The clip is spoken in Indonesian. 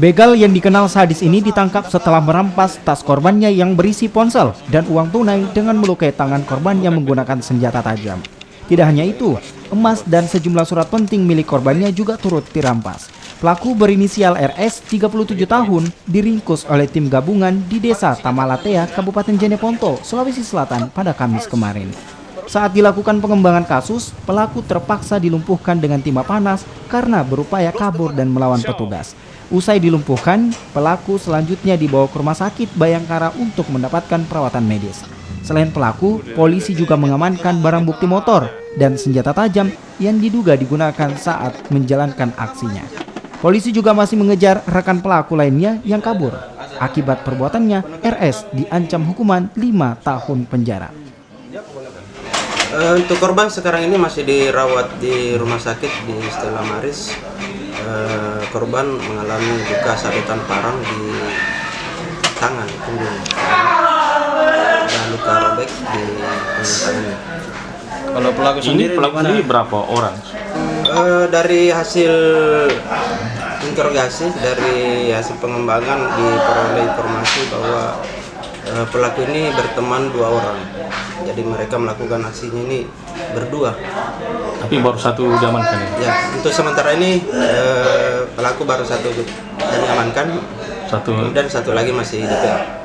Begal yang dikenal sadis ini ditangkap setelah merampas tas korbannya yang berisi ponsel dan uang tunai dengan melukai tangan korbannya menggunakan senjata tajam. Tidak hanya itu, emas dan sejumlah surat penting milik korbannya juga turut dirampas. Pelaku berinisial RS, 37 tahun, diringkus oleh tim gabungan di Desa Tamalatea, Kabupaten Jeneponto, Sulawesi Selatan pada Kamis kemarin. Saat dilakukan pengembangan kasus, pelaku terpaksa dilumpuhkan dengan timah panas karena berupaya kabur dan melawan petugas. Usai dilumpuhkan, pelaku selanjutnya dibawa ke rumah sakit Bayangkara untuk mendapatkan perawatan medis. Selain pelaku, polisi juga mengamankan barang bukti motor dan senjata tajam yang diduga digunakan saat menjalankan aksinya. Polisi juga masih mengejar rekan pelaku lainnya yang kabur. Akibat perbuatannya, RS diancam hukuman 5 tahun penjara. Untuk korban sekarang ini masih dirawat di rumah sakit di Stella Maris. Korban mengalami luka sabetan parang di tangan, punggung, dan luka robek di tangannya. Kalau pelaku sendiri berapa orang? Dari hasil interogasi, dari hasil pengembangan diperoleh informasi bahwa pelaku ini berteman 2 orang. Jadi mereka melakukan aksinya ini berdua. Tapi baru satu diamankan ya? Ya, untuk sementara ini pelaku baru satu diamankan, dan satu lagi masih DPR.